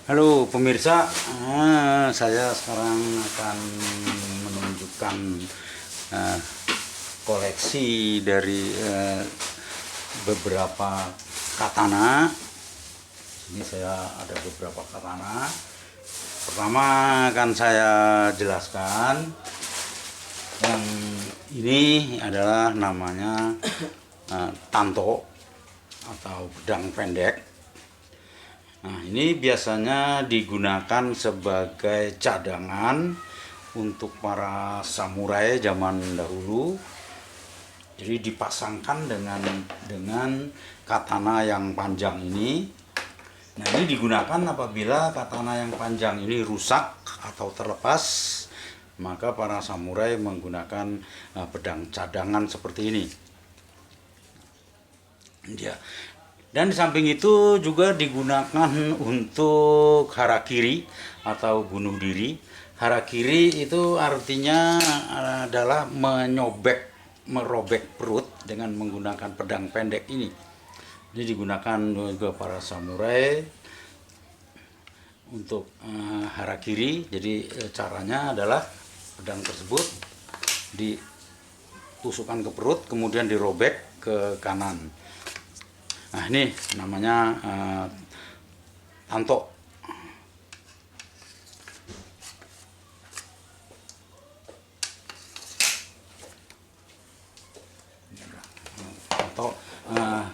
Halo pemirsa, saya sekarang akan menunjukkan eh, koleksi dari beberapa katana. Ini saya ada beberapa katana. Pertama akan saya jelaskan, yang ini adalah namanya tanto atau pedang pendek. Nah, ini biasanya digunakan sebagai cadangan untuk para samurai zaman dahulu. Jadi dipasangkan dengan katana yang panjang ini. Nah, ini digunakan apabila katana yang panjang ini rusak atau terlepas, maka para samurai menggunakan pedang cadangan seperti ini. Ya. Dan di samping itu juga digunakan untuk harakiri atau bunuh diri. Harakiri itu artinya adalah merobek perut dengan menggunakan pedang pendek ini. Ini digunakan juga para samurai untuk harakiri. Jadi caranya adalah pedang tersebut ditusukkan ke perut, kemudian dirobek ke kanan. Nah, ini namanya tanto. Tanto.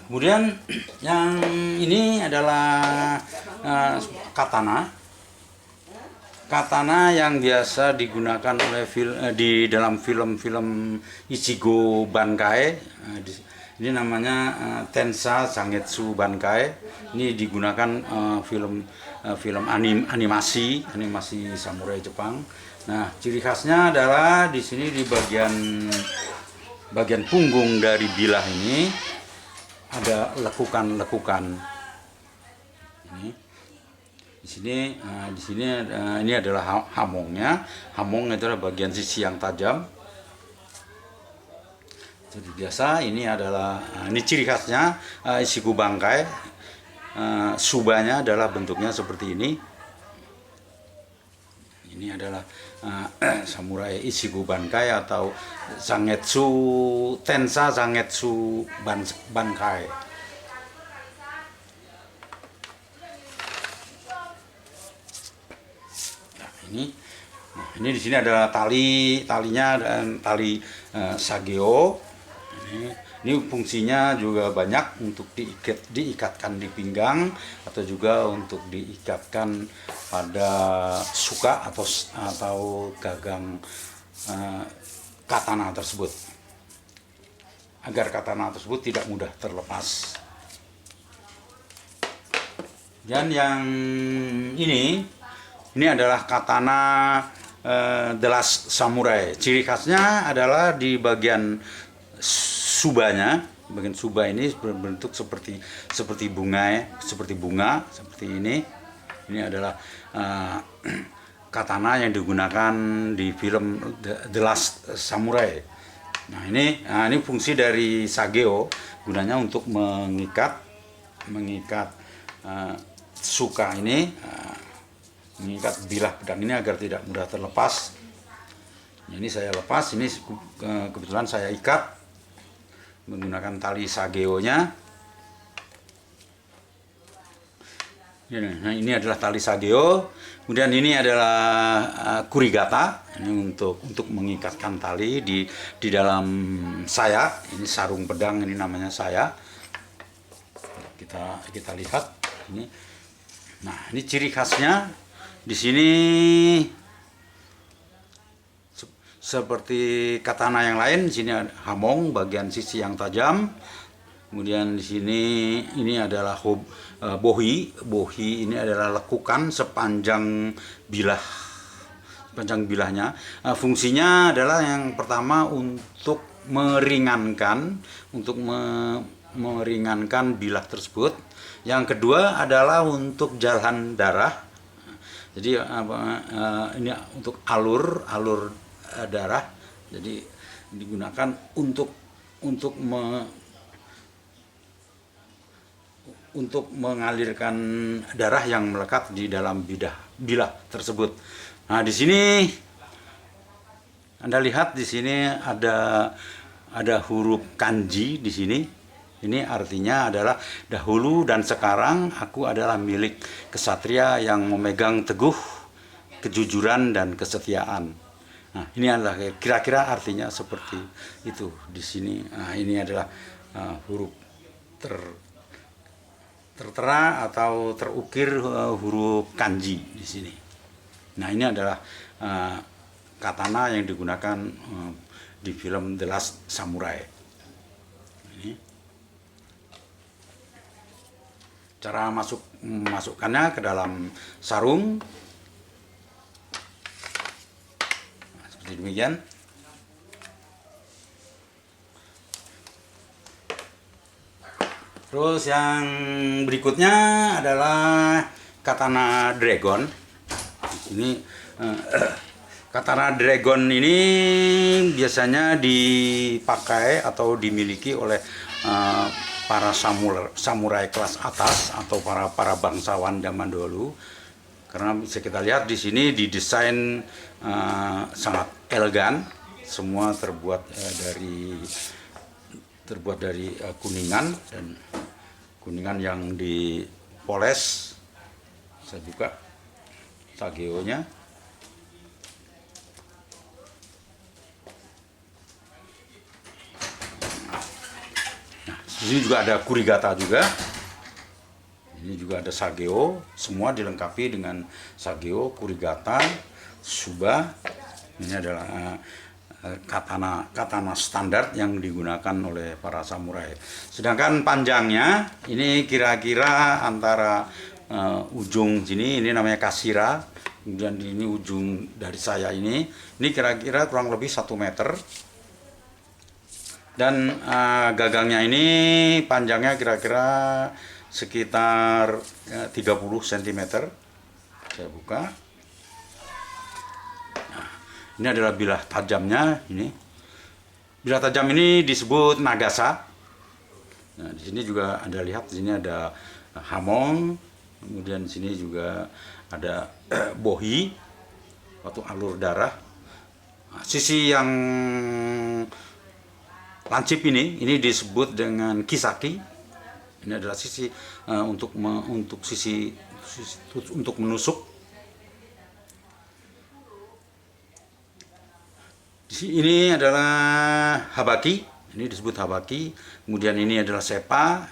Kemudian yang ini adalah katana. Katana yang biasa digunakan oleh di dalam film-film Ichigo Bankai. Ini namanya Tensa Zangetsu Bankai. Ini digunakan film animasi samurai Jepang. Nah, ciri khasnya adalah di sini di bagian punggung dari bilah ini ada lekukan-lekukan. Ini di sini ini adalah hamongnya. Hamong adalah bagian sisi yang tajam. Jadi biasa ini adalah ini ciri khasnya Ichigo Bankai. Subanya adalah bentuknya seperti ini. Ini adalah samurai Ichigo Bankai atau Tensa Zangetsu Bankai. Ini di sini adalah talinya dan tali sageo. Ini fungsinya juga banyak, untuk diikatkan di pinggang atau juga untuk diikatkan pada suka atau gagang katana tersebut, agar katana tersebut tidak mudah terlepas. Dan yang ini adalah katana The Last Samurai. Ciri khasnya adalah di bagian subanya. Bagian suba ini berbentuk seperti bunga, seperti ini. Ini adalah katana yang digunakan di film The Last Samurai. Nah, ini fungsi dari sageo, gunanya untuk mengikat suka ini, mengikat bilah pedang ini agar tidak mudah terlepas. Ini saya lepas, ini kebetulan saya ikat menggunakan tali sageonya. Nah, ini adalah tali sageo. Kemudian ini adalah kurigata. Ini untuk mengikatkan tali di dalam saya. Ini sarung pedang, ini namanya saya. Kita lihat ini. Nah, ini ciri khasnya di sini seperti katana yang lain. Di sini ada hamong bagian sisi yang tajam. Kemudian di sini ini adalah bohi. Bohi ini adalah lekukan sepanjang bilahnya. Fungsinya adalah yang pertama untuk meringankan bilah tersebut. Yang kedua adalah untuk jalan darah. Jadi ini untuk alur darah. Jadi digunakan untuk untuk mengalirkan darah yang melekat di dalam bilah tersebut. Nah, di sini Anda lihat di sini ada huruf kanji di sini. Ini artinya adalah dahulu dan sekarang aku adalah milik kesatria yang memegang teguh kejujuran dan kesetiaan. Nah, ini adalah kira-kira artinya seperti itu di sini. Nah, ini adalah huruf tertera atau terukir huruf kanji di sini. Nah, ini adalah katana yang digunakan di film The Last Samurai. Ini cara masukkannya ke dalam sarung. Nah, seperti demikian. Terus yang berikutnya adalah katana dragon. Ini katana dragon ini biasanya dipakai atau dimiliki oleh para samurai kelas atas atau para bangsawan zaman dulu. Karena bisa kita lihat di sini didesain sangat elegan, semua terbuat dari kuningan dan kuningan yang dipoles. Saya buka sageonya. Nah, di sini juga ada kurigata juga. Ini juga ada sageo, semua dilengkapi dengan sageo, kurigata, suba. Ini adalah katana standar yang digunakan oleh para samurai. Sedangkan panjangnya ini kira-kira antara ujung sini, ini namanya kasira, kemudian ini ujung dari saya ini kira-kira kurang lebih 1 meter. Dan gagangnya ini panjangnya kira-kira sekitar 30 cm. Saya buka. Ini adalah bilah tajamnya. Ini bilah tajam ini disebut nagasa. Nah, di sini juga Anda lihat, di sini ada hamong, kemudian di sini juga ada bohi atau alur darah. Nah, sisi yang lancip ini disebut dengan kisaki. Ini adalah sisi untuk menusuk. Ini adalah habaki, ini disebut habaki. Kemudian ini adalah sepa,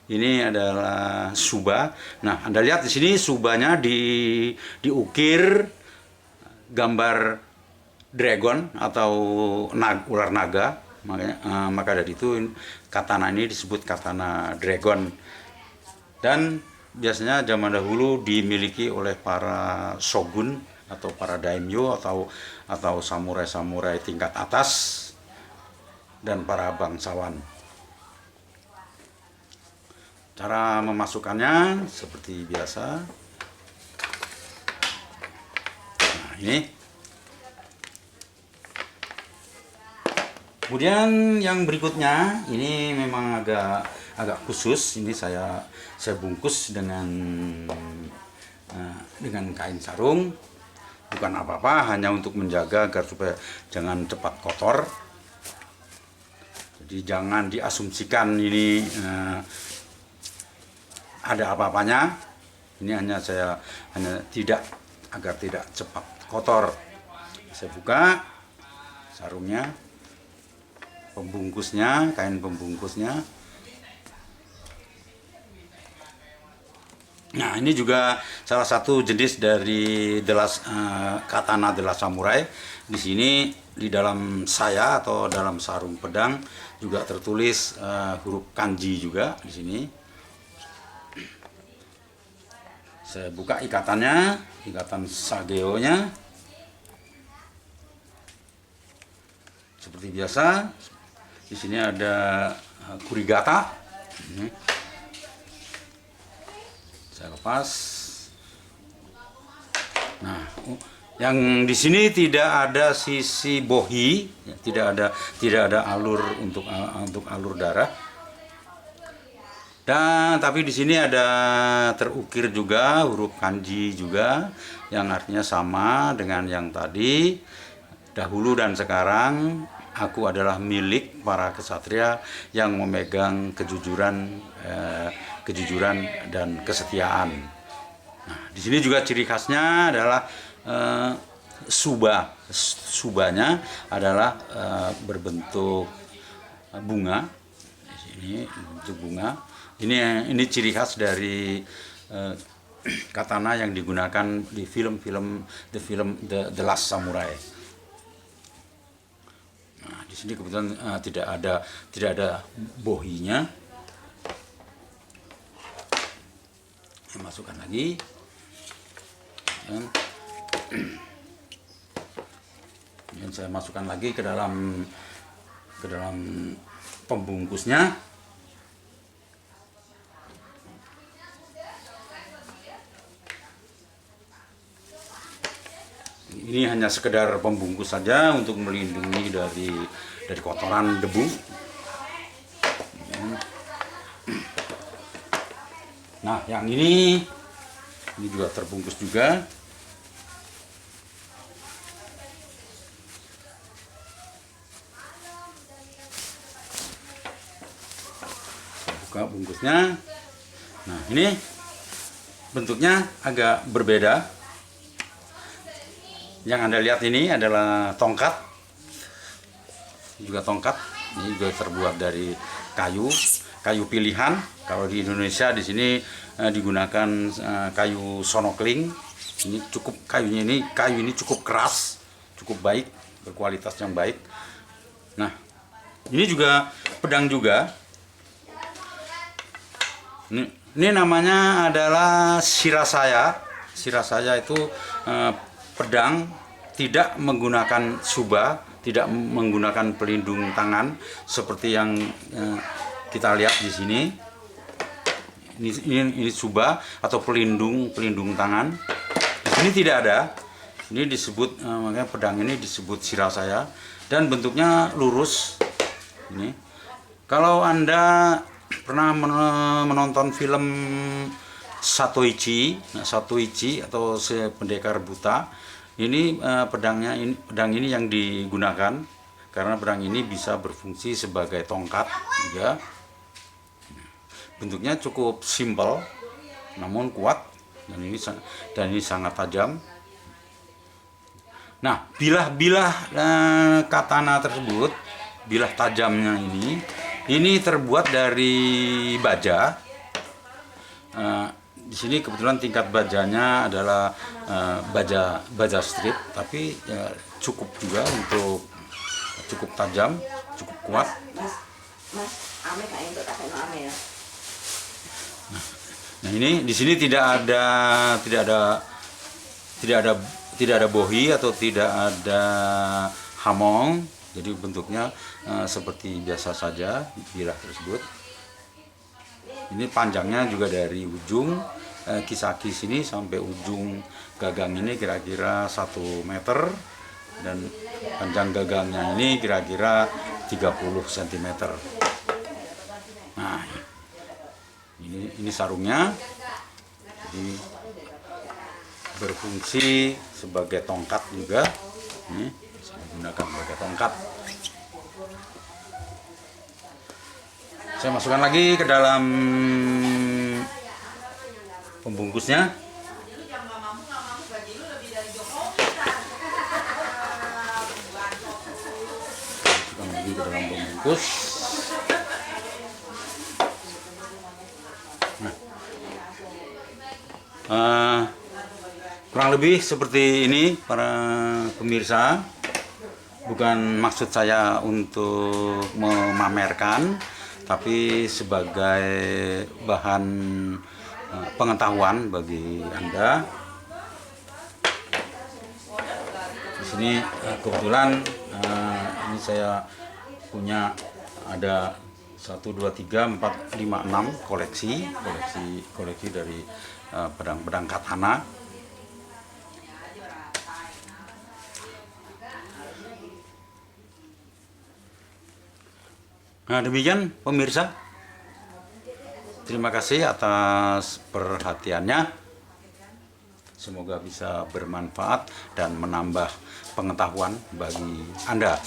ini adalah suba. Nah, Anda lihat di sini subanya diukir gambar dragon atau ular naga. Maka dari itu katana ini disebut katana dragon. Dan biasanya zaman dahulu dimiliki oleh para shogun atau para daimyo atau samurai-samurai tingkat atas dan para bangsawan. Cara memasukkannya seperti biasa. Nah, ini. Kemudian yang berikutnya ini memang agak khusus. Ini saya bungkus dengan kain sarung. Bukan apa-apa, hanya untuk menjaga agar supaya jangan cepat kotor. Jadi jangan diasumsikan ini ada apa-apanya. Ini hanya agar tidak cepat kotor. Saya buka sarungnya, pembungkusnya, kain pembungkusnya. Nah, ini juga salah satu jenis dari katana The Last Samurai. Di sini di dalam saya atau dalam sarung pedang juga tertulis huruf kanji juga di sini. Saya buka ikatannya, ikatan sageonya. Seperti biasa, di sini ada kurigata. Ini. Saya lepas. Nah, yang di sini tidak ada sisi bohi, tidak ada alur untuk alur darah. Dan tapi di sini ada terukir juga huruf kanji juga yang artinya sama dengan yang tadi. Dahulu dan sekarang aku adalah milik para kesatria yang memegang kejujuran dan kesetiaan. Nah, di sini juga ciri khasnya adalah subanya adalah berbentuk bunga. Di sini bentuk bunga. Ini ciri khas dari katana yang digunakan di film The Last Samurai. Nah, di sini kebetulan tidak ada bohinya. Saya masukkan lagi. Dan saya masukkan lagi ke dalam pembungkusnya. Ini hanya sekedar pembungkus saja untuk melindungi dari kotoran debu. Nah, yang ini juga terbungkus juga. Buka bungkusnya. Nah, ini bentuknya agak berbeda. Yang Anda lihat ini adalah tongkat. Juga tongkat. Ini juga terbuat dari kayu pilihan. Kalau di Indonesia di sini digunakan kayu sonokling. Ini kayu ini cukup keras, cukup baik, berkualitas yang baik. Nah, ini juga pedang juga. Ini namanya adalah Shirasaya. Shirasaya itu pedang tidak menggunakan suba, tidak menggunakan pelindung tangan seperti yang kita lihat di sini. Ini suba atau pelindung tangan. Di sini tidak ada. Ini disebut makanya pedang ini disebut Shirasaya dan bentuknya lurus. Ini. Kalau Anda pernah menonton film Satoichi atau Pendekar Buta, ini pedang ini yang digunakan karena pedang ini bisa berfungsi sebagai tongkat juga. Bentuknya cukup simpel namun kuat dan ini sangat tajam. Nah, bilah katana tersebut, bilah tajamnya ini terbuat dari baja. Di sini kebetulan tingkat bajanya adalah baja strip, tapi cukup juga untuk cukup tajam, cukup kuat. Nah, ini di sini tidak ada bohi atau tidak ada hamong, jadi bentuknya seperti biasa saja bilah tersebut. Ini panjangnya juga dari ujung kisaki sini sampai ujung gagang ini kira-kira 1 meter dan panjang gagangnya ini kira-kira 30 cm. Nah, ini sarungnya, jadi berfungsi sebagai tongkat juga. Ini bisa digunakan sebagai tongkat. Saya masukkan lagi ke dalam pembungkusnya. Masukkan lagi ke dalam pembungkus. Kurang lebih seperti ini para pemirsa. Bukan maksud saya untuk memamerkan, tapi sebagai bahan pengetahuan bagi Anda. Di sini kebetulan ini saya punya ada 1, 2, 3, 4, 5, 6 koleksi dari pedang-pedang katana. Nah, demikian pemirsa, Terima kasih atas perhatiannya. Semoga bisa bermanfaat dan menambah pengetahuan bagi Anda.